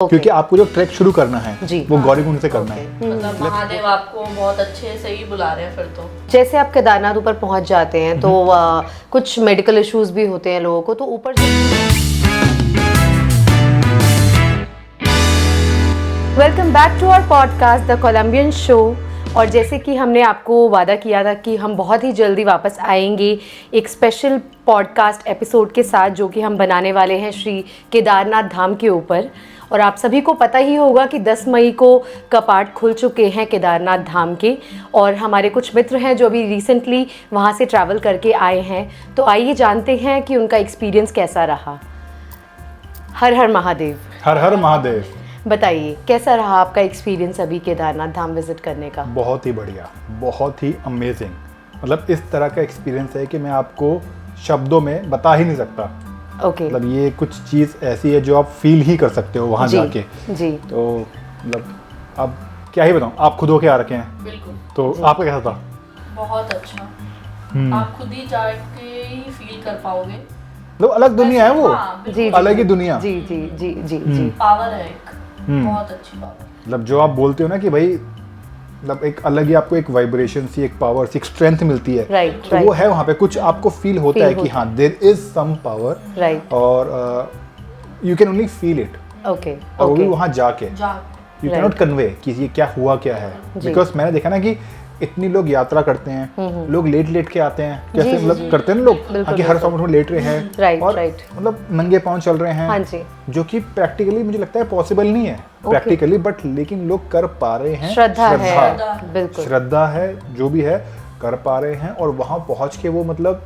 क्योंकि आपको जो ट्रैक शुरू करना है वो गौरीकुंड से करना है। मतलब महादेव आपको बहुत अच्छे से ही बुला रहे हैं फिर तो। जैसे आप केदारनाथ ऊपर पहुंच जाते हैं तो कुछ मेडिकल इश्यूज भी होते हैं लोगों को, तो ऊपर welcome back to our podcast the Colombian show. और जैसे कि हमने आपको वादा किया था कि हम बहुत ही जल्दी वापस आएंगे एक स्पेशल पॉडकास्ट एपिसोड के साथ, जो कि हम बनाने वाले हैं श्री केदारनाथ धाम के ऊपर। और आप सभी को पता ही होगा कि 10 मई को कपाट खुल चुके हैं केदारनाथ धाम के, और हमारे कुछ मित्र हैं जो अभी रिसेंटली वहाँ से ट्रैवल करके आए हैं। तो आइए जानते हैं कि उनका एक्सपीरियंस कैसा रहा। हर हर महादेव। हर हर महादेव। बताइए कैसा रहा आपका एक्सपीरियंस अभी केदारनाथ धाम विजिट करने का? बहुत ही बढ़िया, बहुत ही अमेजिंग। मतलब इस तरह का एक्सपीरियंस है कि मैं आपको शब्दों में बता ही नहीं सकता। मतलब ये कुछ चीज़ ऐसी है जो आप फील ही कर सकते हो वहाँ जाके। जी। तो मतलब अब क्या ही बताऊँ, आप खुद होके आ रखे हैं। बिल्कुल। तो आपका कैसा था? बहुत अच्छा। आप खुद ही जाके ही फील कर पाओगे। मतलब अलग दुनिया है वो। हाँ, जी, अलग ही दुनिया। जी जी जी जी जी। पावर है एक, बहुत अच्छी पावर। मतलब जो आप बोलते हो ना कि भाई मतलब एक अलग ही आपको एक वाइब्रेशन सी, एक पावर सी, एक स्ट्रेंथ मिलती है। तो वो है वहाँ पे, कुछ आपको फील होता है कि हाँ देयर इज सम पावर, और you can only feel it. और वो भी वहाँ जाके यू कैन नॉट कन्वे कि ये क्या हुआ क्या है। बिकॉज मैंने देखा ना कि इतनी लोग यात्रा करते हैं, लोग लेट के आते हैं, कैसे मतलब करते हैं लोग कि हर समय में लेट रहे हैं और मतलब नंगे पाँव चल रहे हैं, जो कि प्रैक्टिकली मुझे लगता है पॉसिबल नहीं है प्रैक्टिकली, बट लेकिन लोग कर पा रहे हैं। श्रद्धा है, जो भी है कर पा रहे हैं, और वहां पहुंच के वो मतलब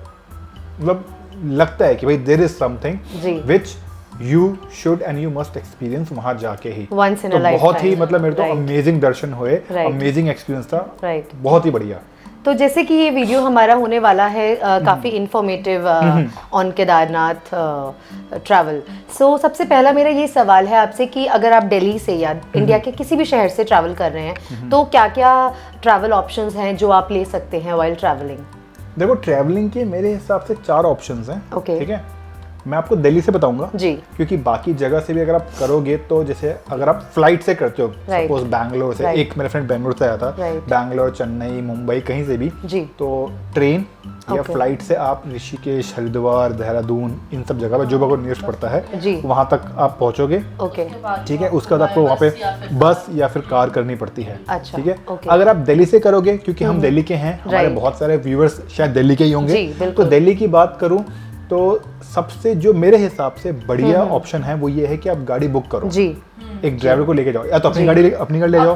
लगता है कि भाई there is something which you should and you must experience वहां जाके ही। तो बहुत ही मतलब मेरे तो अमेजिंग दर्शन हुए, अमेजिंग एक्सपीरियंस था, बहुत ही बढ़िया। तो जैसे कि ये वीडियो हमारा होने वाला है काफ़ी इंफॉर्मेटिव ऑन केदारनाथ ट्रैवल। सो सबसे पहला मेरा ये सवाल है आपसे कि अगर आप दिल्ली से या इंडिया के किसी भी शहर से ट्रैवल कर रहे हैं तो क्या क्या ट्रैवल ऑप्शंस हैं जो आप ले सकते हैं वाइल ट्रैवलिंग? देखो, ट्रैवलिंग के मेरे हिसाब से 4 ऑप्शंस हैं। ठीक है, मैं आपको दिल्ली से बताऊंगा जी, क्योंकि बाकी जगह से भी अगर आप करोगे तो जैसे अगर आप फ्लाइट से करते हो, सपोज बैंगलोर से, एक मेरा फ्रेंड बैंगलोर से आया था, बैंगलोर, चेन्नई, मुंबई कहीं से भी जी, तो ट्रेन या फ्लाइट से आप ऋषिकेश, हरिद्वार, देहरादून, इन सब जगह पे जो आपको नियरेस्ट पड़ता है वहां तक आप पहुंचोगे। ठीक है, उसके बाद आपको वहाँ पे बस या फिर कार करनी पड़ती है। ठीक है, अगर आप दिल्ली से करोगे, क्योंकि हम दिल्ली के हैं, हमारे बहुत सारे व्यूअर्स शायद दिल्ली के ही होंगे, तो दिल्ली की बात करूं तो सबसे जो मेरे हिसाब से बढ़िया ऑप्शन है वो ये है कि आप गाड़ी बुक करो जी, एक ड्राइवर को लेके जाओ, या तो अपनी गाड़ी ले जाओ,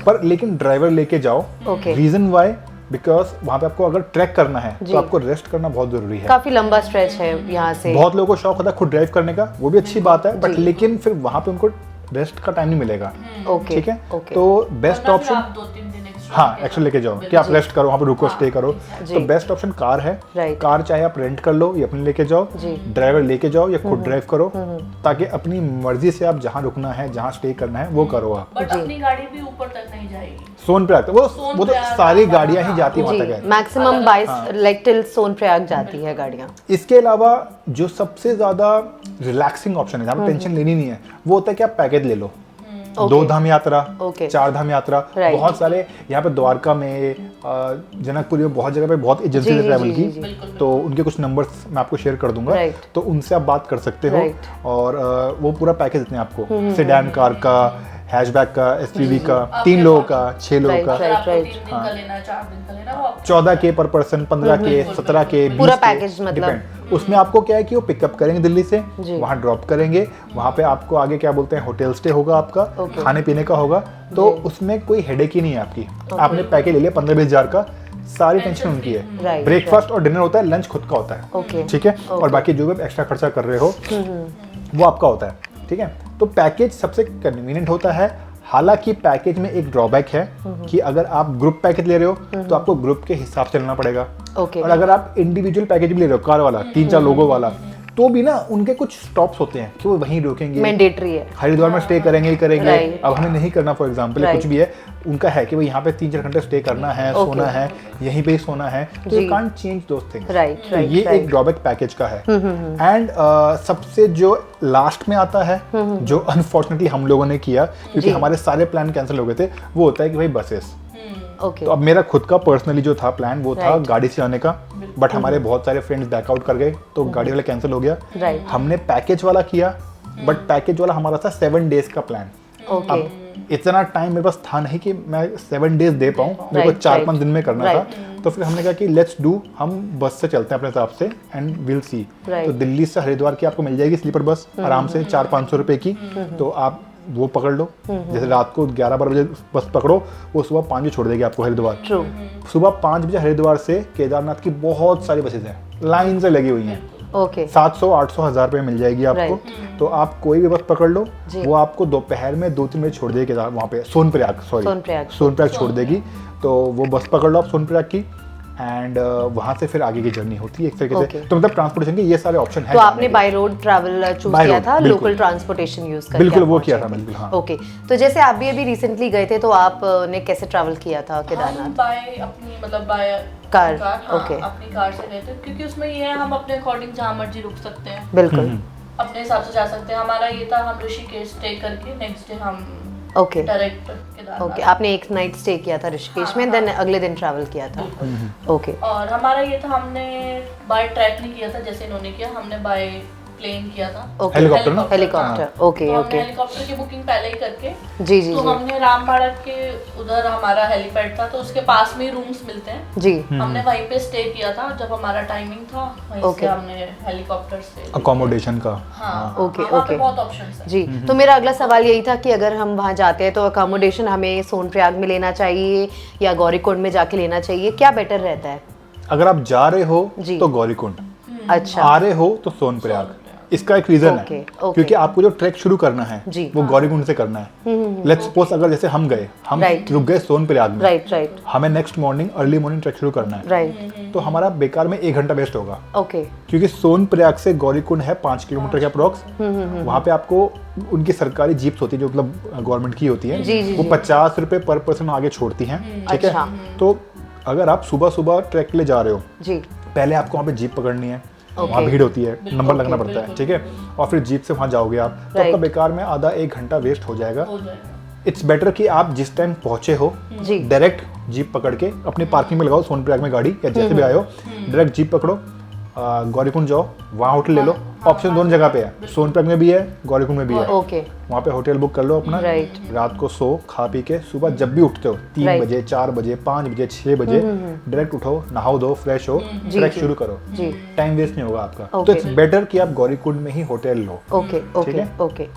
पर लेकिन ड्राइवर लेके जाओ। रीजन वाई, बिकॉज वहाँ पे आपको अगर ट्रैक करना है तो आपको रेस्ट करना बहुत जरूरी है। काफी लंबा स्ट्रेच है यहाँ से। बहुत लोगों को शौक होता है खुद ड्राइव करने का, वो भी अच्छी बात है, बट लेकिन फिर वहाँ पे उनको रेस्ट का टाइम नहीं मिलेगा। ठीक है, तो बेस्ट ऑप्शन हाँ एक्चुअली लेके जाओ कि आप रेस्ट करो, वहाँ पे रुको, स्टे करो। तो बेस्ट ऑप्शन कार है। कार चाहे आप रेंट कर लो या अपने लेके जाओ, ड्राइवर लेके जाओ या खुद ड्राइव करो, ताकि अपनी मर्जी से आप जहाँ रुकना है, जहाँ स्टे करना है वो करो आप। बट अपनी गाड़ी भी ऊपर तक नहीं जाएगी, सोनप्रयाग वो तो सारी गाड़ियाँ ही जाती वहाँ तक है, मैक्सिमम 22 लाइक टिल सोनप्रयाग जाती है गाड़ियाँ। इसके अलावा जो सबसे ज्यादा रिलैक्सिंग ऑप्शन है, जहाँ पे टेंशन लेनी नहीं है, वो होता है कि आप पैकेज ले लो। 2 धाम यात्रा, 4 धाम यात्रा, बहुत सारे यहाँ पे द्वारका में, जनकपुरी में, बहुत जगह पे बहुत एजेंसी ने ट्रैवल की, तो उनके कुछ नंबर्स मैं आपको शेयर कर दूंगा, तो उनसे आप बात कर सकते हो, और वो पूरा पैकेज देते हैं आपको, सेडान कार का, हैचबैक का, एसयूवी का, 3 लोगों का, 6 लोगों का, 14 के पर पर्सन, 15 के, 17 के, पूरा पैकेज मतलब। उसमें आपको क्या है कि वो पिकअप करेंगे दिल्ली से, वहाँ ड्रॉप करेंगे, वहाँ पे आपको आगे क्या बोलते हैं होटल स्टे होगा आपका, खाने पीने का होगा, तो उसमें कोई हेडेक ही नहीं है आपकी। आपने पैकेज ले लिया 15-20 हज़ार का, सारी टेंशन उनकी है। ब्रेकफास्ट और डिनर होता है, लंच खुद का होता है। ठीक है, और बाकी जो भी एक्स्ट्रा खर्चा कर रहे हो वो आपका होता है। ठीक है, तो पैकेज सबसे कन्वीनियंट होता है। हालांकि पैकेज में एक ड्रॉबैक है कि अगर आप ग्रुप पैकेज ले रहे हो तो आपको ग्रुप के हिसाब से चलना पड़ेगा, और अगर आप इंडिविजुअल पैकेज भी ले रहे हो, कार वाला, 3-4 लोगों वाला, तो भी ना उनके कुछ स्टॉप्स होते हैं कि वो वहीं रुकेंगे, मैंडेटरी है, हरिद्वार में स्टे करेंगे ही करेंगे। Right. अब हमें नहीं करना, फॉर एग्जांपल कुछ भी है, उनका है कि भाई यहाँ पे 3-4 घंटे स्टे करना है, सोना है, यहीं पे ही सोना है, तो you can't change those things. Right, तो ये एक ड्रॉबैक पैकेज का है। एंड सबसे जो लास्ट में आता है, जो अनफॉर्चुनेटली हम लोगों ने किया क्योंकि हमारे सारे प्लान कैंसिल हो गए थे, वो होता है कि भाई बसेस। ओके, तो अब मेरा खुद का पर्सनली जो था प्लान वो था गाड़ी से आने का, बट हमारे बहुत सारे फ्रेंड्स बैकआउट कर गए तो गाड़ी वाला कैंसिल हो गया। हमने पैकेज वाला किया, बट पैकेज वाला हमारा था 7 डेज का प्लान। अब इतना टाइम मेरे पास था नहीं कि मैं 7 डेज दे पाऊँ, मेरे को 4-5 दिन में करना था। तो फिर हमने कहा कि लेट्स डू, हम बस से चलते हैं अपने हिसाब से एंड विल सी। तो दिल्ली से हरिद्वार की आपको मिल जाएगी स्लीपर बस आराम से 400-500 रुपए की, तो आप वो पकड़ लो। जैसे रात को 11-12 बजे बस पकड़ो, वो सुबह 5 बजे छोड़ देगी आपको हरिद्वार। सुबह 5 बजे हरिद्वार से केदारनाथ की बहुत सारी बसेज हैं, लाइन से लगी हुई हैं। 700-800 1000 रुपये मिल जाएगी आपको। तो आप कोई भी बस पकड़ लो, वो आपको दोपहर में 2-3 बजे छोड़ देगी केदार, वहाँ पे सोनप्रयाग छोड़ देगी। तो वो बस पकड़ लो आप सोनप्रयाग की, एंड वहाँ से फिर आगे की जर्नी होती है एक तरीके से। तो मतलब ट्रांसपोर्टेशन के ये सारे ऑप्शन हैं। तो आपने बाय रोड ट्रैवल चूज किया था, लोकल ट्रांसपोर्टेशन यूज करके? बिल्कुल, वो किया था बिल्कुल। हाँ, ओके। तो जैसे आप भी अभी रिसेंटली गए थे, तो आपने कैसे ट्रैवल किया था केदारनाथ? बाय अपनी मतलब बाय कार। ओके, अपनी कार से गए थे, क्योंकि उसमें ये है हम अपने अकॉर्डिंग जहाँ मर्जी रुक सकते हैं, बिल्कुल अपने हिसाब से जा सकते हैं। हमारा ये था, हम ऋषिकेश स्टे करके नेक्स्ट डे हम डायरेक्ट केदारनाथ। ओके, आपने एक नाइट स्टे किया था ऋषिकेश में, देन अगले दिन ट्रैवल किया था। ओके। और हमारा ये था, हमने बाय ट्रैक नहीं किया था जैसे इन्होंने किया, हमने बाय प्लेन किया था। हेलीकॉप्टर। ओके, हेलीकॉप्टर की बुकिंग पहले ही करके जी। तो हमने रामबाड़ा के उधर हमारा हेलीपैड था, तो उसके पास में ही रूम्स मिलते हैं जी। हमने वहीं पे स्टे किया था। जब हमारा टाइमिंग था, वहीं से हमने हेलीकॉप्टर से अकोमोडेशन का। हाँ, ओके। बहुत ऑप्शंस हैं जी। तो मेरा अगला सवाल यही था कि अगर हम वहाँ जाते हैं तो अकोमोडेशन हमें सोनप्रयाग में लेना चाहिए या गौरीकुंड में जाके लेना चाहिए, क्या बेटर रहता है? अगर आप जा रहे हो तो गौरीकुंड, अच्छा, आ रहे हो तो सोनप्रयाग। इसका एक रीजन है, क्योंकि आपको जो ट्रैक शुरू करना है वो गौरीकुंड से करना है। लेट्स सपोज अगर जैसे हम रुक गए सोनप्रयाग में, हमें next morning early morning track शुरू करना है, तो हमारा बेकार में 1 घंटा वेस्ट होगा। क्योंकि सोनप्रयाग से गौरीकुंड है 5 किलोमीटर के अप्रॉक्स। वहाँ पे आपको उनकी सरकारी जीप्स होती है, जो मतलब गवर्नमेंट की होती है, वो 50 रुपए पर पर्सन आगे छोड़ती हैं। ठीक है, तो अगर आप सुबह सुबह ट्रैक के लिए जा रहे हो, पहले आपको वहाँ पे जीप पकड़नी है, वहाँ भीड़ होती है, नंबर लगना पड़ता है, ठीक है, और फिर जीप से वहाँ जाओगे आप, तो आपका बेकार में आधा 1 घंटा वेस्ट हो जाएगा। इट्स बेटर कि आप जिस टाइम पहुंचे हो डायरेक्ट जीप पकड़ के अपनी पार्किंग में लगाओ सोनप्रयाग में गाड़ी, या जैसे भी आए हो डायरेक्ट जीप पकड़ो, गौरीकुंड जाओ, वहाँ होटल ले लो। ऑप्शन दोनों जगह पे है, सोनप्रयाग में भी है, गौरीकुंड में भी है। वहाँ पे होटल बुक कर लो अपना, रात को सो खा पी के सुबह जब भी उठते हो 3 बजे 4 बजे 5 बजे 6 बजे डायरेक्ट उठो, नहाओ दो, फ्रेश हो, ट्रैक शुरू करो, टाइम वेस्ट नहीं होगा आपका। तो इट्स बेटर कि आप गौरीकुंड में ही होटल लो। ओके।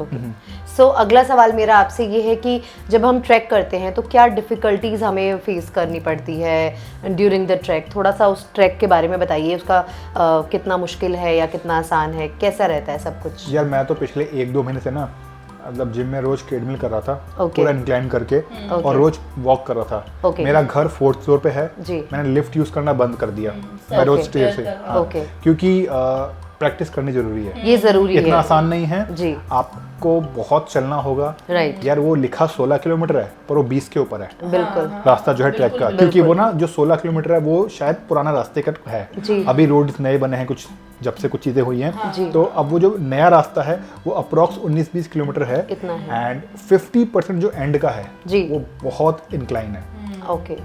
सो अगला सवाल मेरा आपसे ये है कि जब हम ट्रैक करते हैं तो क्या डिफिकल्टीज हमें फेस करनी पड़ती है ड्यूरिंग द ट्रैक? थोड़ा सा उस ट्रैक के बारे में बताइए, उसका कितना मुश्किल है या कितना आसान है, कैसा रहता है सब कुछ? यार मैं तो पिछले 1-2 महीने से ना, मतलब जिम में रोज ट्रेडमिल कर रहा था, पूरा इंक्लाइन करके, और रोज वॉक कर रहा था। मेरा घर 4th फ्लोर पे है, मैंने लिफ्ट यूज करना बंद कर दिया, मैं रोज स्टेयर से, क्योंकि प्रैक्टिस करनी जरूरी है। ये जरूरी है, इतना आसान नहीं है जी। आपको बहुत चलना होगा। यार वो लिखा 16 किलोमीटर है, पर वो 20 के ऊपर है बिल्कुल रास्ता जो है ट्रैक का, क्योंकि वो ना जो 16 किलोमीटर है वो शायद पुराना रास्ते का है, अभी रोड नए बने हैं कुछ, जब से कुछ चीजें हुई हैं, तो अब वो जो नया रास्ता है वो अप्रॉक्स 19-20 किलोमीटर है, एंड 50% जो एंड का है वो बहुत इंक्लाइन है।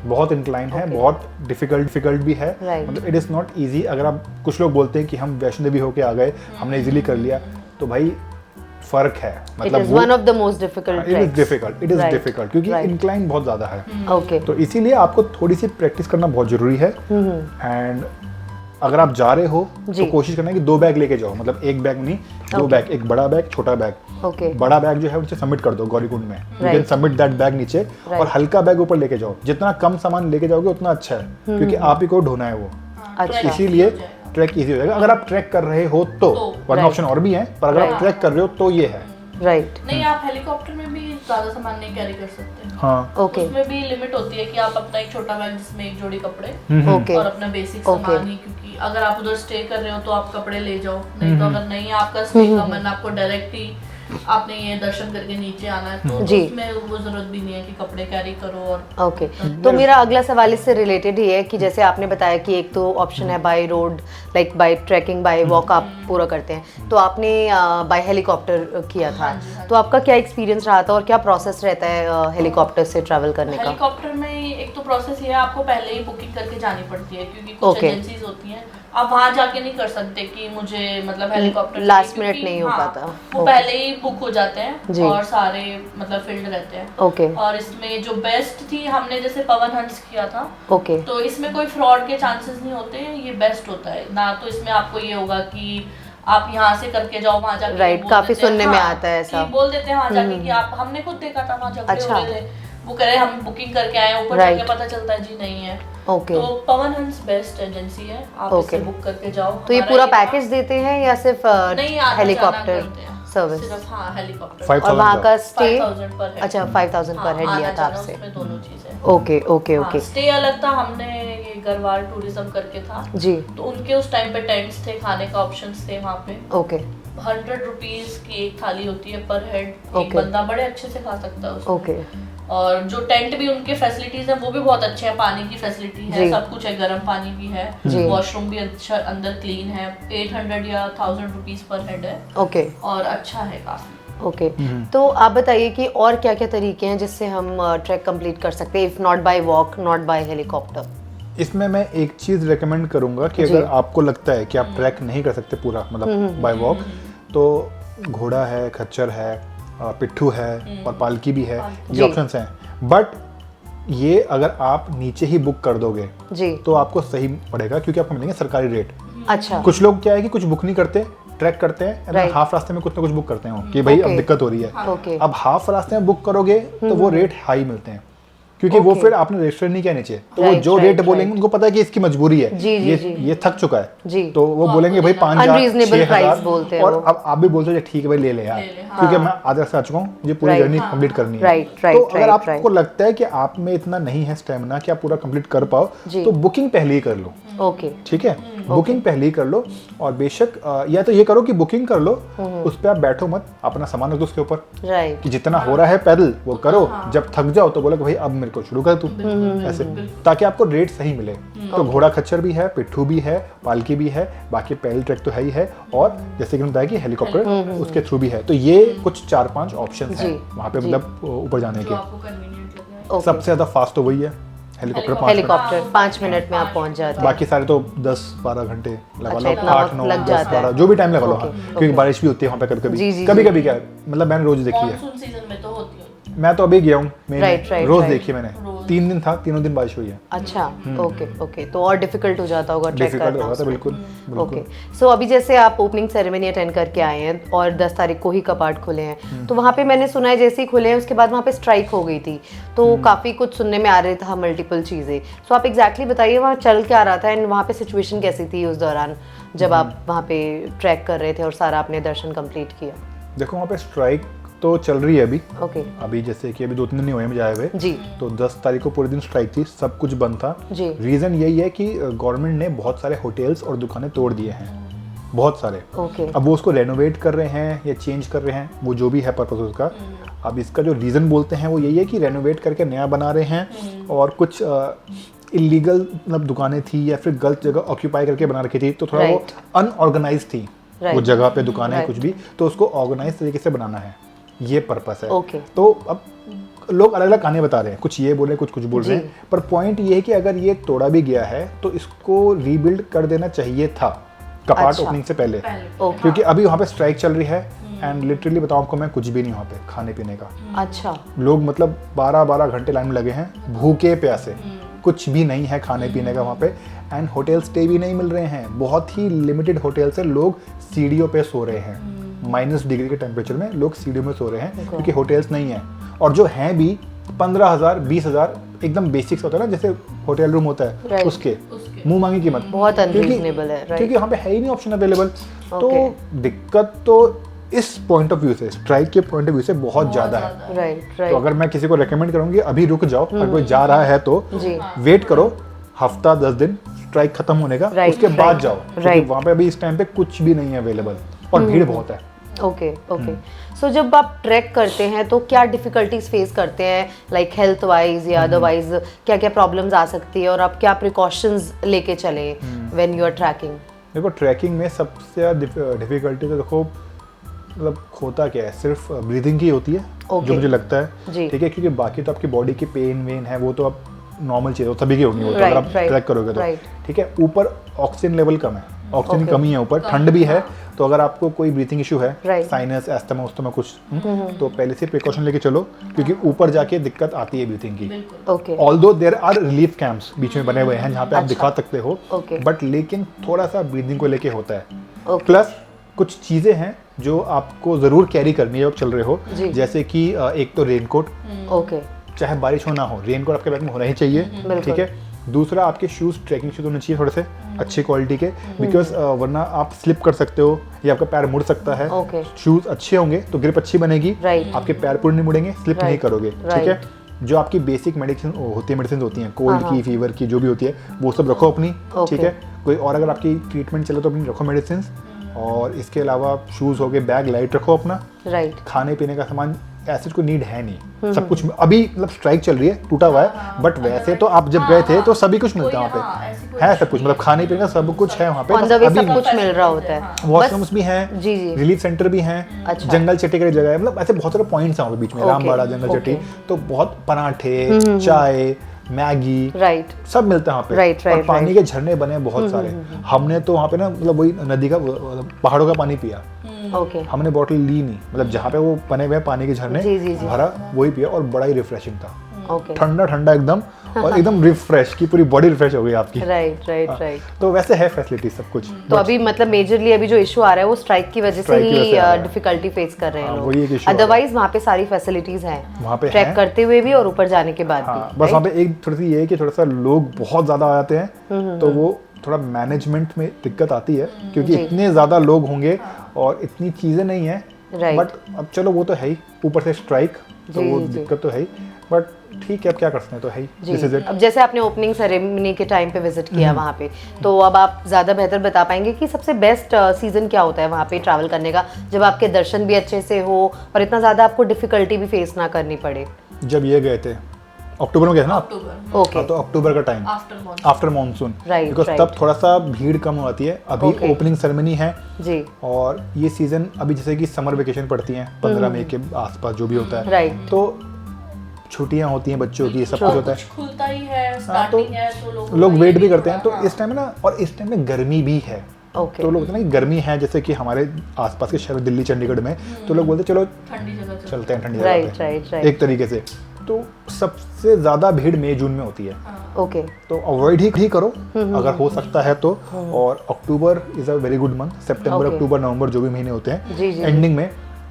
बहुत इंक्लाइन है, बहुत डिफिकल्ट भी है, मतलब इट इज नॉट इजी। अगर आप, कुछ लोग बोलते हैं कि हम वैष्णो देवी होके आ गए, हमने इजीली कर लिया, तो भाई फर्क है, मतलब one of the most difficult, it is difficult क्योंकि इंक्लाइन बहुत ज्यादा है। तो इसीलिए आपको थोड़ी सी प्रैक्टिस करना बहुत जरूरी है। एंड अगर आप जा रहे हो तो कोशिश करना है कि 2 बैग लेके जाओ, मतलब 1 बैग नहीं, 2 बैग, एक बड़ा बैग, छोटा बैग। बड़ा बैग जो है उनसे सबमिट कर दो गौरीकुंड में, you can submit that bag नीचे, और हल्का बैग ऊपर लेके जाओ। जितना कम सामान लेके जाओगे उतना अच्छा है, क्योंकि आप ही को ढोना है वो, तो इसीलिए ट्रैक इजी हो जाएगा। अगर आप ट्रैक कर रहे हो तो, वरना ऑप्शन और भी है, पर अगर आप ट्रैक कर रहे हो तो ये है। राइट। नहीं, आप हेलीकॉप्टर में भी ज्यादा सामान नहीं कैरी कर सकते। हाँ ओके। उसमें भी लिमिट होती है कि आप अपना एक छोटा बैग जिसमें एक जोड़ी कपड़े ओके और अपना बेसिक सामान ही, क्योंकि अगर आप उधर स्टे कर रहे हो तो आप कपड़े ले जाओ, नहीं तो अगर नहीं आपका स्टे का मन, आपको डायरेक्ट ही आपने ये दर्शन करके नीचे आना है तो उसमें वो जरूरत भी नहीं है कि कपड़े कैरी करो। और ओके तो मेरा अगला सवाल इससे रिलेटेड ही है कि जैसे आपने बताया कि एक तो ऑप्शन है by road, like by trekking, by walk आप पूरा करते हैं, तो आपने बाय हेलीकॉप्टर किया था। तो आपका क्या एक्सपीरियंस रहा था और क्या प्रोसेस रहता है हेलीकॉप्टर से ट्रैवल करने का? हेलीकॉप्टर में एक तो प्रोसेस ये है, आपको पहले ही बुकिंग करके जानी पड़ती है, क्योंकि कुछ एजेंसीज होती हैं आप वहाँ जाके नहीं कर सकते कि मुझे मतलब हेलीकॉप्टर लास्ट मिनट नहीं हो पाता, वो पहले ही बुक हो जाते हैं और सारे मतलब फील्ड रहते हैं। ओके। और इसमें जो बेस्ट थी, हमने जैसे पवन हंस किया था, ओके, तो इसमें कोई फ्रॉड के चांसेस नहीं होते, ये बेस्ट होता है ना। तो इसमें आपको ये होगा कि आप यहाँ से करके जाओ वहाँ जाके, राइट, काफी सुनने में आता है ऐसा, बोल देते हैं वहाँ जाके कि आप, हमने खुद देखा था वहाँ जाके हो रहे थे, वो कह रहे हम बुकिंग करके आए, ऊपर जाके पता चलता है जी नहीं है। ओके। तो पवन हंस बेस्ट एजेंसी है, आप इससे बुक करके जाओ। तो ये पूरा पैकेज देते हैं या सिर्फ हेलीकॉप्टर सर्विस? सिर्फ हाँ हेलीकॉप्टर। और वहाँ का स्टे 5000 पर हेड। अच्छा 5000 पर हेड लिया था आपसे? उसमें दोनों चीजें। Okay okay okay. स्टे अलग था, हमने ये गढ़वाल टूरिज्म करके था जी, तो उनके उस टाइम पे टेंट्स थे, खाने का ऑप्शंस थे वहाँ पे। ओके। 100 रुपीज की एक थाली होती है पर हेड, एक बंदा बड़े अच्छे से खा सकता है उसमें। ओके। और जो टेंट भी उनके फैसिलिटीज है वो भी बहुत अच्छे हैं, पानी की फैसिलिटी है, सब कुछ है, गर्म पानी भी है, वॉशरूम भी अच्छा अंदर क्लीन है। 800 या 1000 रुपीज पर हेड है। ओके। और अच्छा है काफी। ओके तो आप बताइए कि और क्या क्या तरीके हैं जिससे हम ट्रैक कंप्लीट कर सकते हैं, if not bye walk, not by helicopter? इसमें मैं एक चीज़ रेकमेंड करूंगा कि अगर आपको लगता है कि आप ट्रैक नहीं कर सकते पूरा मतलब बाय वॉक, तो घोड़ा है, खच्चर है, पिट्ठू है और पालकी भी है, ये ऑप्शंस हैं। बट ये अगर आप नीचे ही बुक कर दोगे जी तो आपको सही पड़ेगा, क्योंकि आपको मिलेंगे सरकारी रेट। अच्छा। कुछ लोग क्या है कि कुछ बुक नहीं करते, ट्रैक करते हैं, हाफ रास्ते में कुछ ना कुछ बुक करते हैं कि भाई अब दिक्कत हो रही है। अब हाफ रास्ते में बुक करोगे तो वो रेट हाई मिलते हैं, क्योंकि वो फिर आपने रजिस्टर नहीं किया नीचे, तो वो जो रेट बोलेंगे उनको पता है कि इसकी मजबूरी है, ये थक चुका है, तो वो बोलेंगे भाई 5000 6,000, और अब आप भी बोलते हो ठीक है भाई ले ले यार, क्योंकि मैं आधे रास्ते आ चुका हूँ, ये पूरी जर्नी कंप्लीट करनी है। तो अगर आपको लगता है कि आप में इतना नहीं है स्टेमिना कि आप पूरा कंप्लीट कर पाओ, तो बुकिंग पहले ही कर लो। ओके, ठीक है, बुकिंग पहले ही कर लो। और बेशक या तो ये करो कि बुकिंग कर लो, उस पर आप बैठो मत, अपना सामान रख दो उसके ऊपर, कि जितना हो रहा है पैदल वो करो, जब थक जाओ तो बोलो कि भाई अब मेरे को शुरू कर तू, ऐसे, ताकि आपको रेट सही मिले। तो घोड़ा खच्चर भी है, पिट्ठू भी है, पालकी भी है, बाकी पैदल ट्रैक तो है ही है, और जैसे कि बताया कि हेलीकॉप्टर उसके थ्रू भी है। तो ये कुछ 4-5 ऑप्शन हैं वहाँ पे मतलब ऊपर जाने के। सबसे ज्यादा फास्ट तो वही है हेलीकॉप्टर, 5 मिनट में आप पहुंच जाते हैं। बाकी सारे तो 10-12 घंटे लगा लो, 8-9-10-12 जो भी टाइम लगा लो, क्योंकि बारिश भी होती है वहाँ पे कभी कभी क्या मतलब मैंने रोज देखी है, मैं तो अभी गया हूँ, रोज देखी मैंने, 3 दिन था, तीनों दिन बारिश हुई है। अच्छा, ओके ओके, तो और डिफिकल्ट हो जाता होगा ट्रैक करना। डिफिकल्ट होता है बिल्कुल। ओके, सो अभी जैसे आप ओपनिंग सेरेमनी अटेंड करके आए हैं और 10 तारीख को ही कपाट खुले हैं, तो वहाँ पे मैंने सुना है जैसे ही खुले हैं उसके बाद वहाँ पे स्ट्राइक हो गई थी, तो काफ़ी कुछ सुनने में आ रहा था, मल्टीपल चीज़ें। सो आप एग्जैक्टली बताइए वहाँ चल क्या रहा था एंड वहाँ पे सिचुएशन कैसी थी उस दौरान जब आप वहाँ पे ट्रैक कर रहे थे और सारा आपने दर्शन कंप्लीट किया? देखो वहाँ पे स्ट्राइक तो चल रही है अभी। ओके। अभी जैसे कि अभी 2-3 दिन नहीं हुए मुझे आए हुए जी, तो 10 तारीख को पूरे दिन स्ट्राइक थी, सब कुछ बंद था जी। रीज़न यही है कि गवर्नमेंट ने बहुत सारे होटल्स और दुकानें तोड़ दिए हैं, बहुत सारे। ओके। अब वो उसको रेनोवेट कर रहे हैं या चेंज कर रहे हैं, वो जो भी है पर्पस उसका। अब इसका जो रीज़न बोलते हैं वो यही है कि रेनोवेट करके नया बना रहे हैं, और कुछ इलीगल मतलब दुकानें थी या फिर गलत जगह ऑक्यूपाई करके बना रखी थी, तो थोड़ा वो अनऑर्गेनाइज थी वो जगह पे दुकानें कुछ भी, तो उसको ऑर्गेनाइज तरीके से बनाना है, ये पर्पस है। तो अब लोग अलग अलग कहानी बता रहे हैं, कुछ ये बोल रहे हैं, कुछ बोल रहे हैं, पर पॉइंट ये है कि अगर ये तोड़ा भी गया है तो इसको रीबिल्ड कर देना चाहिए था कपाट ओपनिंग से पहले, क्योंकि अभी वहाँ पे स्ट्राइक चल रही है एंड लिटरली बताऊँ आपको मैं, कुछ भी नहीं वहाँ पे खाने पीने का। अच्छा। लोग मतलब 12-12 घंटे लाइन में लगे हैं, भूखे प्यासे, कुछ भी नहीं है खाने पीने का वहाँ पे, एंड होटल स्टे भी नहीं मिल रहे हैं, बहुत ही लिमिटेड होटल से लोग सीढ़ियों पे सो रहे हैं, -डिग्री के टेम्परेचर में लोग सीढ़ियों में सो रहे हैं, क्योंकि होटल्स नहीं है। और जो हैं भी 15,000-20,000 एकदम बेसिक्स होता है ना, जैसे होटल रूम होता है, उसके मुंह मांगी कीमत, बहुत अनरीजनेबल है, क्योंकि वहाँ पे है ही नहीं ऑप्शन अवेलेबल। तो दिक्कत तो इस पॉइंट ऑफ व्यू से, स्ट्राइक के पॉइंट ऑफ व्यू से बहुत ज़्यादा है। राइट। तो अगर मैं किसी को रेकमेंड करूँगी अभी रुक जाओ, अगर कोई जा रहा है तो वेट करो हफ्ता 10 दिन स्ट्राइक खत्म होने का, उसके बाद जाओ, क्योंकि वहाँ पे अभी इस टाइम पे कुछ भी नहीं है अवेलेबल और भीड़ बहुत है। ओके। सो जब आप ट्रैक करते हैं तो क्या डिफिकल्टीज फेस करते हैं, लाइक हेल्थ वाइज या अदरवाइज क्या क्या प्रॉब्लम्स आ सकती है और आप क्या प्रिकॉशंस लेके चले व्हेन यू आर ट्रैकिंग? देखो ट्रैकिंग में सबसे ज़्यादा डिफिकल्टी तो देखो मतलब होता क्या है, सिर्फ ब्रीदिंग की होती है जो मुझे लगता है, ठीक है, क्योंकि बाकी तो आपकी बॉडी की पेन वेन है वो तो आप नॉर्मल चीज़ सभी की होगी, अगर आप ट्रैक करोगे तो, ठीक है। ऊपर ऑक्सीजन लेवल कम है, ऑक्सीजन की कमी है, ऊपर ठंड भी है, तो अगर आपको कोई ब्रीथिंग इशू है, साइनस एस्थमा उस्थमा कुछ, तो पहले से प्रिकॉशन लेके चलो, क्योंकि ऊपर जाके दिक्कत आती है ब्रीथिंग की। Although there are relief camps बीच में बने हुए हैं जहाँ पे आप दिखा सकते हो, बट लेकिन थोड़ा सा ब्रीथिंग को लेके होता है। प्लस कुछ चीज़ें हैं जो आपको ज़रूर कैरी करनी है जब चल रहे हो, जैसे कि एक तो रेनकोट, चाहे बारिश हो ना हो, रेनकोट आपके बैग में होना ही चाहिए, ठीक है। दूसरा आपके शूज़ ट्रैकिंग शूज़ होने चाहिए थोड़े से अच्छी क्वालिटी के, बिकॉज वरना आप स्लिप कर सकते हो या आपका पैर मुड़ सकता है। शूज़ अच्छे होंगे तो ग्रिप अच्छी बनेगी, आपके पैर पूरे नहीं मुड़ेंगे, स्लिप नहीं करोगे, ठीक है। जो आपकी बेसिक मेडिसिन होती हैं कोल्ड की, फीवर की, जो भी होती है वो सब रखो अपनी, ठीक है। कोई और अगर आपकी ट्रीटमेंट चले तो अपनी रखो मेडिसिन, और इसके अलावा शूज़ हो गए, बैग लाइट रखो अपना, खाने पीने का सामान ऐसे कोई नीड है नहीं, सब कुछ अभी मतलब स्ट्राइक चल रही है, टूटा हुआ है, बट वैसे तो आप जब गए थे तो सभी कुछ मिलता है वहाँ पे, है सब कुछ, मतलब खाने पीने का सब कुछ है वहाँ पे, अभी सब कुछ मिल रहा होता है, वॉशरूम्स भी हैं, रिलीफ सेंटर भी हैं, जंगल चट्टी की जगह है, मतलब ऐसे बहुत सारे पॉइंट्स हैं वहाँ पे बीच में, रामबाड़ा जंगल चट्टी, तो बहुत पराठे, चाय, मैगी, सब मिलता है वहाँ पे, और पानी के झरने बने बहुत सारे। हमने तो वहाँ पे ना मतलब वही नदी का पहाड़ों का पानी पिया, हमने बॉटल ली नहीं, मतलब जहाँ पे वो बने हुए पानी के झरने भरा वही पिया, और बड़ा ही रिफ्रेशिंग था, ठंडा ठंडा एकदम, और एकदम रिफ्रेश की पूरी बॉडी रिफ्रेश हो गई आपकी। राइट। तो वैसे है फैसिलिटी सब कुछ। तो अभी मतलब मेजरली अभी जो इशू आ रहा है वो स्ट्राइक की वजह से ही डिफिकल्टी फेस कर रहे हैं लोग, अदरवाइज वहाँ पे सारी फैसिलिटीज हैं वहाँ पे, ट्रैक करते हुए भी और ऊपर जाने के बाद भी। बस वहाँ पे एक थोड़ी सी ये है कि थोड़ा सा लोग बहुत ज्यादा आ जाते हैं, तो वो थोड़ा मैनेजमेंट में दिक्कत आती है, क्योंकि इतने ज़्यादा लोग होंगे और इतनी चीज़ें नहीं है, बट अब चलो वो तो है ही, ऊपर से स्ट्राइक तो वो दिक्कत तो है ही, बट ठीक है अब क्या कर सकते हैं, तो है ही, दिस इज इट। अब जैसे आपने ओपनिंग सेरेमनी के टाइम पे विजिट किया वहाँ पे, तो अब आप ज़्यादा बेहतर बता पाएंगे कि सबसे बेस्ट सीजन क्या होता है वहाँ पे ट्रैवल करने का, जब आपके दर्शन भी अच्छे से हो और इतना ज़्यादा आपको डिफिकल्टी भी फेस ना करनी पड़े? जब ये गए थे अक्टूबर में गए ना आप, तो अक्टूबर का टाइम आफ्टर मॉनसून, बिकॉज तब थोड़ा सा भीड़ कम होती है। अभी ओपनिंग सेरेमनी है जी, और ये सीजन अभी जैसे कि समर वेकेशन पड़ती हैं 15 मई के आसपास जो भी होता है, तो छुट्टियां होती हैं बच्चों की, सब कुछ होता है, खुलता ही है, स्टार्टिंग है, तो लोग वेट भी करते हैं। तो इस टाइम ना, और इस टाइम में गर्मी भी है, तो लोग ना गर्मी है, जैसे कि हमारे आसपास के शहर दिल्ली चंडीगढ़ में, तो लोग बोलते चलो ठंडी जगह चलते हैं, ठंडी जगह पे एक तरीके से। तो सबसे ज्यादा भीड़ मई जून में होती है, तो अवॉइड ही करो अगर हो सकता है तो। और October is a very good month, सितंबर अक्टूबर नवंबर जो भी महीने होते हैं एंडिंग में,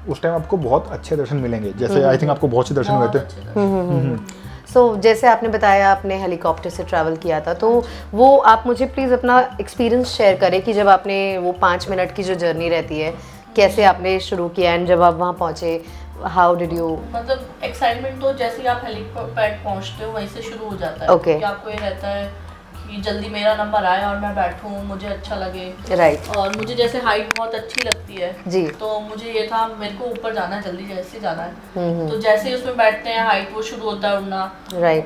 उस टाइम आपको बहुत अच्छे दर्शन मिलेंगे, जैसे आई थिंक आपको बहुत से दर्शन हुए थे। सो जैसे आपने बताया आपने हेलीकॉप्टर से ट्रैवल किया था, तो वो आप मुझे प्लीज़ अपना एक्सपीरियंस शेयर करें कि जब आपने वो 5 मिनट की जो जर्नी रहती है, कैसे आपने शुरू किया एंड जब आप वहाँ पहुँचे, हाउ डिड यू? मतलब एक्साइटमेंट तो जैसे ही आप हेलीपैड पहुँचते हो वहीं से शुरू हो जाता है, क्योंकि आपको ये रहता है कि जल्दी मेरा नंबर आए और मैं बैठूं, मुझे अच्छा लगे, और मुझे जैसे हाइट बहुत अच्छी लगती है जी, तो मुझे ये था मेरे को ऊपर जाना है, जल्दी जैसे जाना है, तो जैसे ही उसमें बैठते हैं हाइट वो शुरू होता है उड़ना,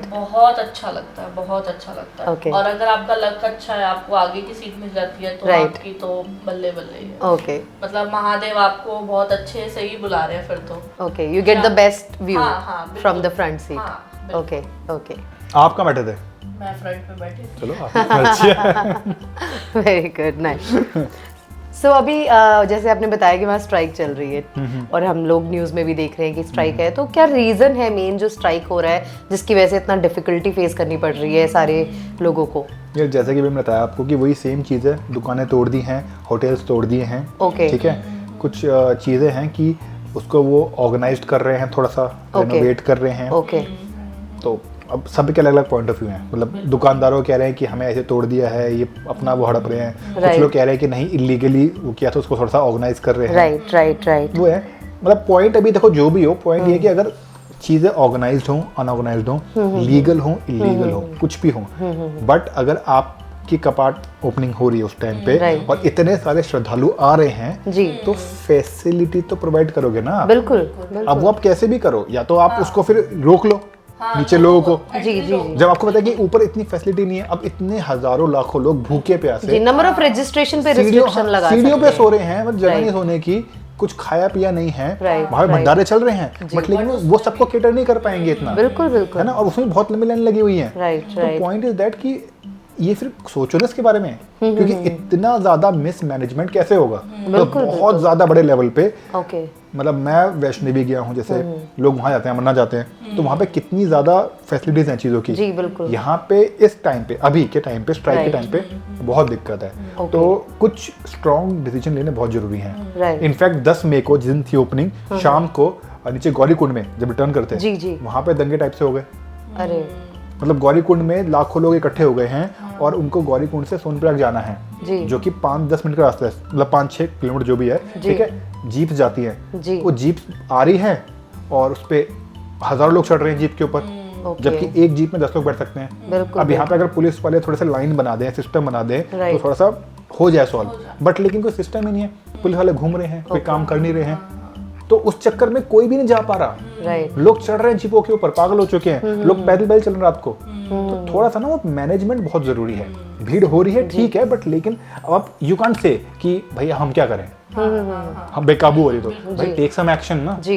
बहुत अच्छा लगता है, बहुत अच्छा लगता है। और अगर आपका लक अच्छा है, आपको आगे की सीट मिल जाती है, तो आपकी तो बल्ले बल्ले है, मतलब महादेव आपको बहुत अच्छे से ही बुला रहे हैं फिर तो। You get the best view from the front seat. Okay आप कहाँ बैठे थे? मैं फ्रंट पे बैठी। चलो अच्छा, वेरी गुड, नाइस। सो अभी जैसे आपने बताया कि वहाँ स्ट्राइक चल रही है और हम लोग न्यूज़ में भी देख रहे हैं कि स्ट्राइक है, तो क्या रीज़न है मेन जो स्ट्राइक हो रहा है जिसकी वजह से इतना डिफिकल्टी फेस करनी पड़ रही है सारे लोगों को? यार जैसे कि मैंने बताया आपको कि वही सेम चीज़ है, दुकानें तोड़ दी हैं, होटल्स तोड़ दिए हैं, ठीक है, कुछ चीज़ें हैं कि उसको वो ऑर्गेनाइज्ड कर रहे हैं, थोड़ा सा रेनोवेट कर रहे हैं, ओके, तो अब सबके अलग अलग पॉइंट ऑफ व्यू हैं, मतलब दुकानदारों कह रहे हैं कि हमें ऐसे तोड़ दिया है, ये अपना वो हड़प रहे हैं, कुछ लोग कह रहे हैं कि नहीं इलीगली वो किया तो उसको थोड़ा सा ऑर्गेनाइज कर रहे हैं। राइट वो है, मतलब पॉइंट अभी देखो जो भी हो, पॉइंट ये कि अगर चीज़ें ऑर्गेनाइज्ड हों, अनऑर्गेनाइज्ड हों, लीगल हों, इलीगल हों, कुछ भी हों, बट अगर आपकी कपाट ओपनिंग हो रही है उस टाइम पे और इतने सारे श्रद्धालु आ रहे हैं जी, तो फैसिलिटी तो प्रोवाइड करोगे ना। बिल्कुल। अब वो आप कैसे भी करो, या तो आप उसको फिर रोक लो नीचे लोगों को। जी। जब आपको पता है कि ऊपर इतनी फैसिलिटी नहीं है, अब इतने हजारों लाखों लोग भूखे प्यासे नंबर ऑफ रजिस्ट्रेशन पे रिस्ट्रिक्शन लगा सकते हैं, सीढ़ियों पे सो रहे हैं, मतलब जगह नहीं सोने की, कुछ खाया पिया नहीं है, वहाँ पे भंडारे चल रहे हैं, बट लेकिन वो सबको केटर नहीं कर पाएंगे इतना। बिल्कुल है ना, और उसमें बहुत लंबी लाइन लगी हुई है। राइट। पॉइंट इज दैट कि ये फिर सोचो ना इसके बारे में, क्योंकि इतना ज्यादा मिस मैनेजमेंट कैसे होगा, तो बहुत ज्यादा बड़े लेवल पे। मतलब मैं वैष्णो भी गया हूँ, जैसे लोग वहाँ जाते हैं, अमरनाथ जाते हैं, तो वहाँ पे कितनी ज्यादा फैसिलिटीज हैं चीजों की। यहाँ पे इस टाइम पे, अभी के टाइम पे, स्ट्राइक के टाइम पे बहुत दिक्कत है। तो कुछ स्ट्रॉन्ग डिसीजन लेने बहुत जरूरी है। इनफैक्ट 10 मई को जिस दिन थी ओपनिंग, शाम को नीचे गौरीकुंड में जब रिटर्न करते हैं, वहाँ पे दंगे टाइप से हो गए। अरे मतलब गौरीकुंड में लाखों लोग इकट्ठे हो गए हैं और उनको गौरीकुंड से सोनप्रयाग जाना है, जो कि 5-10 मिनट का रास्ता है, मतलब 5-6 किलोमीटर जो भी है, ठीक है। जीप जाती है, वो जीप आ रही है और उस पे हजारों लोग चढ़ रहे हैं जीप के ऊपर, जबकि एक जीप में 10 लोग बैठ सकते हैं। अब यहाँ पे अगर पुलिस वाले थोड़े से लाइन बना दें, सिस्टम बना दें, तो थोड़ा सा हो जाए सॉल्व, बट लेकिन कोई सिस्टम ही नहीं है, पुलिस वाले घूम रहे हैं, कोई काम कर नहीं रहे हैं, तो उस चक्कर में कोई भी नहीं जा पा रहा। लोग चढ़ रहे हैं जीपों के ऊपर, पागल हो चुके हैं, लोग पैदल चल रहे हैं रात को। तो थोड़ा सा ना वो मैनेजमेंट बहुत जरूरी है। भीड़ हो रही है ठीक है, बट लेकिन अब आप यू कांट से कि भैया हम क्या करें, हम बेकाबू हो रही, तो भाई टेक सम एक्शन ना। जी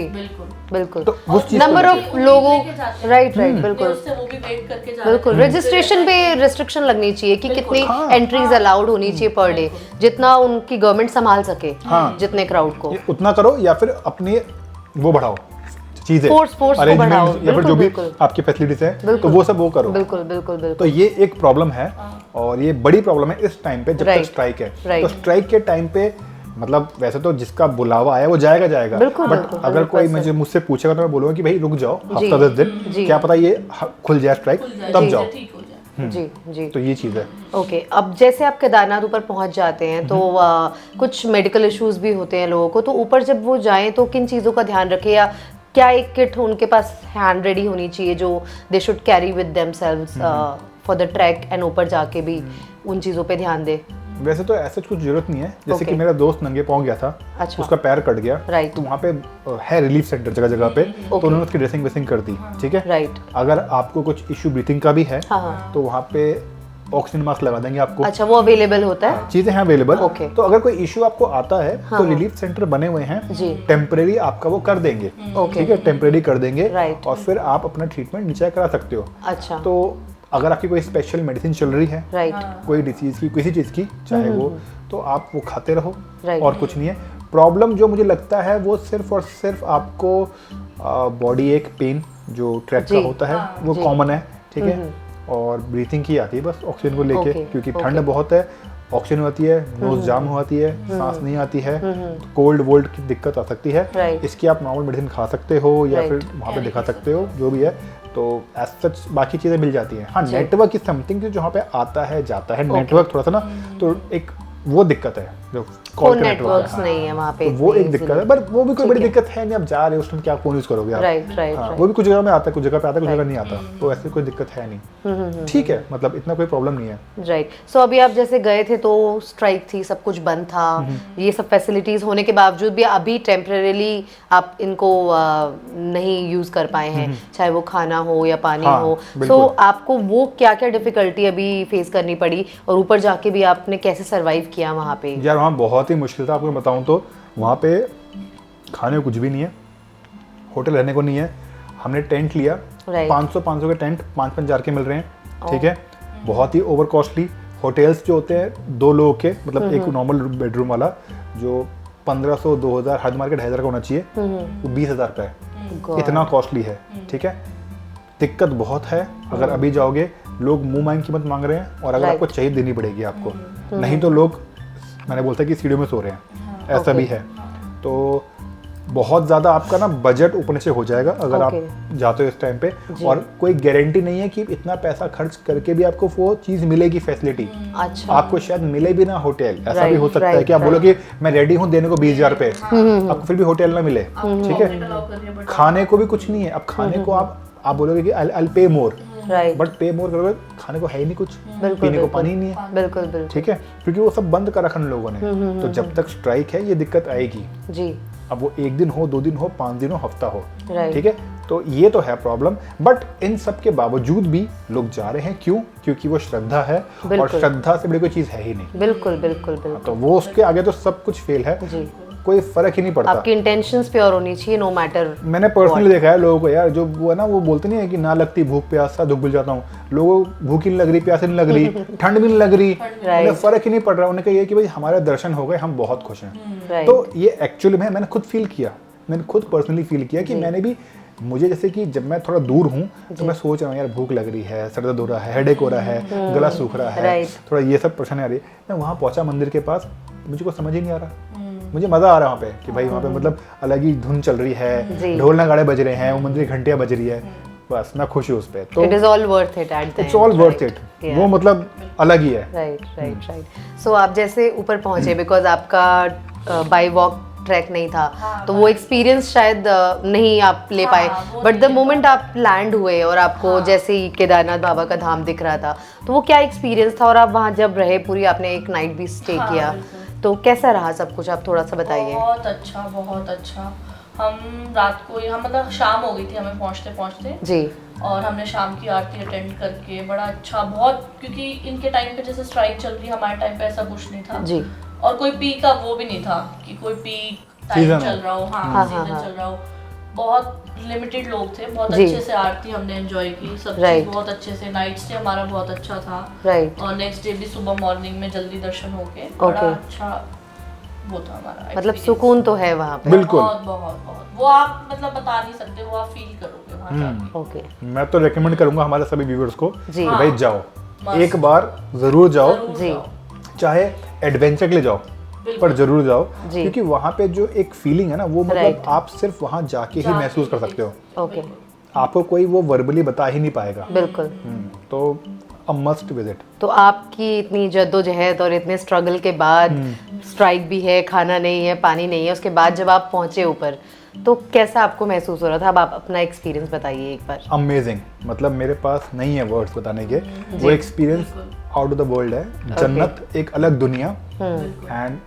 बिल्कुल। तो उस चीज नंबर ऑफ लोगों, राइट बिल्कुल रजिस्ट्रेशन पे रिस्ट्रिक्शन लगनी चाहिए कि कितनी एंट्रीज अलाउड होनी चाहिए पर डे, जितना उनकी गवर्नमेंट संभाल सके, जितने क्राउड को उतना करो, या फिर अपने वो बढ़ाओ चीजें, अरेंजमेंट, या फिर जो भी आपकी फैसिलिटीज है, तो वो सब वो करो। बिल्कुल। तो ये एक प्रॉब्लम है, और ये बड़ी प्रॉब्लम है इस टाइम पे जब तक स्ट्राइक है। तो स्ट्राइक के टाइम पे मतलब वैसे तो जिसका बुलावा आया वो जाएगा, बट अगर कोई मुझसे पूछेगा तो मैं बोलूंगा कि भाई रुक जाओ हफ्ता 10 दिन, क्या पता ये खुल जाए स्ट्राइक, तब जाओ। जी तो ये चीज़ है। ओके, अब जैसे आप केदारनाथ ऊपर पहुंच जाते हैं तो कुछ मेडिकल इश्यूज भी होते हैं लोगों को, तो ऊपर जब वो जाएं तो किन चीज़ों का ध्यान रखें, या क्या एक किट उनके पास हैंड रेडी होनी चाहिए जो they should carry with themselves for the track, and ऊपर जाके भी उन चीज़ों पे ध्यान दे? वैसे तो ऐसा कुछ जरूरत नहीं है, जैसे कि मेरा दोस्त नंगे पांव गया था, उसका पैर कट गया, तो वहाँ पे है रिलीफ सेंटर जगह जगह पे, तो उन्होंने उसकी ड्रेसिंग वेसिंग कर दी, ठीक है। अगर आपको कुछ इश्यू ब्रीथिंग का भी है, तो वहाँ पे ऑक्सीजन मास्क लगा देंगे आपको। अच्छा, वो अवेलेबल होता है, चीजें हैं अवेलेबल। तो अगर कोई इश्यू आपको आता है, तो रिलीफ सेंटर बने हुए हैं, टेम्परेरी आपका वो कर देंगे, ठीक है, टेम्परेरी कर देंगे, और फिर आप अपना ट्रीटमेंट नीचे करा सकते हो। अच्छा, तो अगर आपकी कोई स्पेशल मेडिसिन चल रही है, कोई डिसीज की, किसी चीज की, चाहे वो, तो आप वो खाते रहो, और कुछ नहीं है। प्रॉब्लम जो मुझे लगता है वो सिर्फ और सिर्फ आपको बॉडी एक पेन जो ट्रैक का होता है वो कॉमन है, ठीक है, और ब्रीथिंग की आती है बस ऑक्सीजन को लेके, क्योंकि ठंड बहुत है, ऑक्सीजन होती है, नोज जाम होती है, सांस नहीं आती है, कोल्ड वोल्ड की दिक्कत आ सकती है। इसकी आप नॉर्मल मेडिसिन खा सकते हो, या फिर वहाँ पे दिखा सकते हो, जो भी है। तो एज सच बाकी चीज़ें मिल जाती हैं। हाँ, नेटवर्क इज समथिंग जो जहाँ पे आता है जाता है, नेटवर्क थोड़ा सा ना, तो एक वो दिक्कत है जो कॉल नेटवर्क्स नहीं है वहाँ पे, तो वो एक दिक्कत है, पर वो भी कोई बड़ी दिक्कत है नहीं। आप जा रहे हो उस टाइम क्या फोन यूज करोगे आप, राइट। वो भी कुछ जगह में आता है, कुछ जगह पे आता है, कुछ जगह नहीं आता, तो ऐसी कोई दिक्कत है नहीं, ठीक है, मतलब इतना कोई प्रॉब्लम नहीं है। राइट। सो अभी आप जैसे गए थे तो स्ट्राइक थी, सब कुछ बंद था, ये सब फैसिलिटीज होने के बावजूद भी अभी टेम्परेरीली आप इनको नहीं यूज कर पाए हैं, चाहे वो खाना हो या पानी हो, तो आपको वो क्या क्या डिफिकल्टी अभी फेस करनी पड़ी, और ऊपर जाके भी आपने कैसे सर्वाइव किया वहाँ पे? यार वहाँ बहुत ही मुश्किल था, आपको बताऊँ तो वहाँ पे खाने को कुछ भी नहीं है, होटल रहने को नहीं है। हमने टेंट लिया, 500 के टेंट 5-5 हजार के मिल रहे हैं, ठीक है, बहुत ही ओवर कॉस्टली। होटल्स जो होते हैं 2 लोगों के, मतलब एक नॉर्मल बेडरूम वाला जो 1500, 2000, हद मार के 2500 का होना चाहिए, वो 20,000 का है, इतना कॉस्टली है, ठीक है। दिक्कत बहुत है, अगर अभी जाओगे लोग मुंह मांग कीमत मांग रहे हैं, और अगर आपको चाहिए देनी पड़ेगी आपको, नहीं तो लोग, मैंने बोलता कि सीढ़ियों में सो रहे हैं, ऐसा भी है। तो बहुत ज़्यादा आपका ना बजट ऊपर से हो जाएगा अगर आप जाते हो इस टाइम पे, और कोई गारंटी नहीं है कि इतना पैसा खर्च करके भी आपको वो चीज़ मिलेगी, फैसिलिटी। अच्छा। आपको शायद मिले भी ना होटल, ऐसा भी हो सकता है कि आप बोलो कि मैं रेडी हूँ देने को 20,000 रुपए, आपको फिर भी होटल ना मिले, ठीक है। खाने को भी कुछ नहीं है, अब खाने को आप बोलोगे कि I'll pay more, बट पे मोर करोगे, खाने को है ही नहीं कुछ, पीने को पानी नहीं है, बिल्कुल बिल्कुल, ठीक है, क्योंकि वो सब बंद कर रखा इन लोगों ने। तो जब तक स्ट्राइक है ये दिक्कत आएगी जी। अब वो 1 दिन हो, 2 दिन हो, 5 दिन हो, हफ्ता हो, ठीक है। तो ये तो है प्रॉब्लम, बट इन सब के बावजूद भी लोग जा रहे हैं, क्यों? क्योंकि वो श्रद्धा है, और श्रद्धा से बड़ी कोई चीज है ही नहीं। बिल्कुल बिल्कुल बिल्कुल। तो वो उसके आगे तो सब कुछ फेल है जी, कोई फर्क ही नहीं पड़ता। आपकी इंटेंशंस प्योर होनी चाहिए, नो मैटर। मैंने पर्सनली देखा है लोगों को यार, जो वो है ना, वो बोलते नहीं है कि ना लगती भूख प्यास सा दुख भूल जाता हूँ। लोगों को भूख ही नहीं लग रही, प्यास नहीं लग रही, ठंड भी नहीं लग रही, उन्हें फर्क ही नहीं पड़ रहा। उन्हें कहा ये कि भाई हमारे दर्शन हो गए, हम बहुत खुश हैं। तो ये एक्चुअली में मैंने खुद फील किया, मैंने खुद पर्सनली फील किया कि मैंने भी, मुझे जैसे कि जब मैं थोड़ा दूर हूँ तो मैं सोच रहा हूँ यार भूख लग रही है, सर दर्द हो रहा है, हेडेक हो रहा है, गला सूख रहा है, थोड़ा ये सब परेशानी आ रही है। मैं वहाँ पहुँचा मंदिर के पास, मुझे को समझ ही नहीं आ रहा, मुझे मजा आ रहा है वहाँ पे कि भाई वहाँ पे मतलब अलग ही धुन चल रही है, ढोल नगाड़े बज रहे हैं, वो मंदिर घंटियाँ बज रही है, बस मैं खुश हूँ उस पे। तो it is all worth it at the end, it's all worth it, वो मतलब अलग ही है। राइट। सो आप जैसे ऊपर पहुँचे, बिकॉज आपका बाय वॉक ट्रैक नहीं था, तो वो एक्सपीरियंस शायद नहीं आप ले पाए, बट द मोमेंट आप लैंड हुए और आपको जैसे ही केदारनाथ बाबा का धाम दिख रहा था, तो वो क्या एक्सपीरियंस था? और आप वहाँ जब रहे पूरी, आपने एक नाइट भी स्टे किया, तो कैसा रहा सब कुछ? आप थोड़ा सा बताइए। बहुत अच्छा, बहुत अच्छा। हम रात को यहाँ, मतलब शाम हो गई थी हमें पहुँचते पहुँचते जी, और हमने शाम की आरती अटेंड करके बड़ा अच्छा, बहुत, क्योंकि इनके टाइम पे जैसे स्ट्राइक चल रही है, हमारे टाइम पे ऐसा कुछ नहीं था जी, और कोई पीक का वो भी नहीं था कि कोई पीक टाइम चल रहा हो, सीजन चल रहा हो। बहुत लिमिटेड लोग थे, बहुत अच्छे से आरती हमने एंजॉय की, सब चीज बहुत अच्छे से। नाइट स्टे हमारा बहुत अच्छा था, और नेक्स्ट डे भी सुबह मॉर्निंग में जल्दी दर्शन होके बड़ा अच्छा वो था हमारा। मतलब सुकून तो है वहाँ पे, बिल्कुल, बहुत बहुत बहुत, वो आप मतलब बता नहीं सकते, वो आप फील करोगे वहाँ जाके। ओके, मैं तो रेकमेंड करूंगा हमारे सभी व्यूअर्स को कि भाई जाओ, एक बार जरूर जाओ, चाहे एडवेंचर के लिए जाओ, पर जरूर जाओ, क्योंकि वहाँ पे जो एक फीलिंग है ना, वो मतलब आप सिर्फ वहाँ जाके ही महसूस कर सकते हो। ओके, आपको कोई वो वर्बली बता ही नहीं पाएगा। बिल्कुल। तो अ मस्ट विजिट। तो आपकी इतनी जद्दोजहद और इतने स्ट्रगल के बाद, स्ट्राइक भी है, खाना नहीं है, पानी नहीं है, उसके बाद जब आप पहुँचे ऊपर, तो कैसा आपको महसूस हो रहा था? अब आप अपना एक्सपीरियंस बताइए एक बार। अमेजिंग, मतलब मेरे पास नहीं है वर्ड्स बताने के, वो experience out of the world है। जन्नत, एक अलग दुनिया, एंड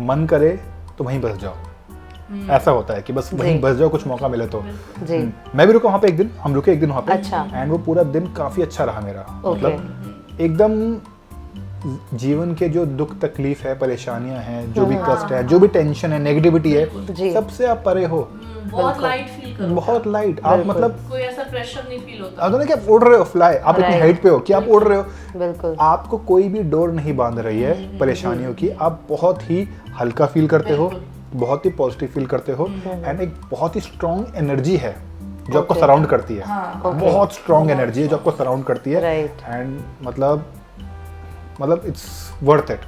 मन करे तो वहीं बस जाओ। ऐसा होता है कि बस वहीं बस जाओ, कुछ मौका मिले तो जी। मैं भी रुका वहाँ पे एक दिन, हम रुके एक दिन वहाँ पे, अच्छा। एंड वो पूरा दिन काफी अच्छा रहा मेरा। मतलब एकदम जीवन के जो दुख तकलीफ है, परेशानियां हैं, जो भी कष्ट है, जो भी टेंशन है, नेगेटिविटी है, सबसे आप परे हो। बहुत लाइट फील करो, बहुत लाइट। आप मतलब कोई ऐसा प्रेशर नहीं फील होता। अगर कि आप उड़ रहे हो, फ्लाई, आप इतनी हाइट पे हो कि आप उड़ रहे हो, बिल्कुल, आपको कोई भी डोर नहीं बांध रही है परेशानियों की। आप बहुत ही हल्का फील करते हो, बहुत ही पॉजिटिव फील करते हो, एंड एक बहुत ही स्ट्रॉन्ग एनर्जी है जो आपको सराउंड करती है। बहुत स्ट्रॉन्ग एनर्जी है जो आपको सराउंड करती है, एंड मतलब इट्स वर्थ इट।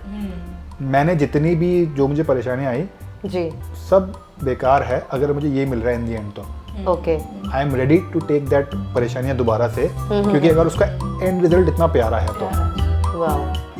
मैंने जितनी भी जो मुझे परेशानियां आई जी, सब बेकार है अगर मुझे ये मिल रहा है इन दी एंड। तो okay, I am ready to take that परेशानियां दोबारा से, क्योंकि अगर उसका एंड रिजल्ट इतना प्यारा है तो। वाह।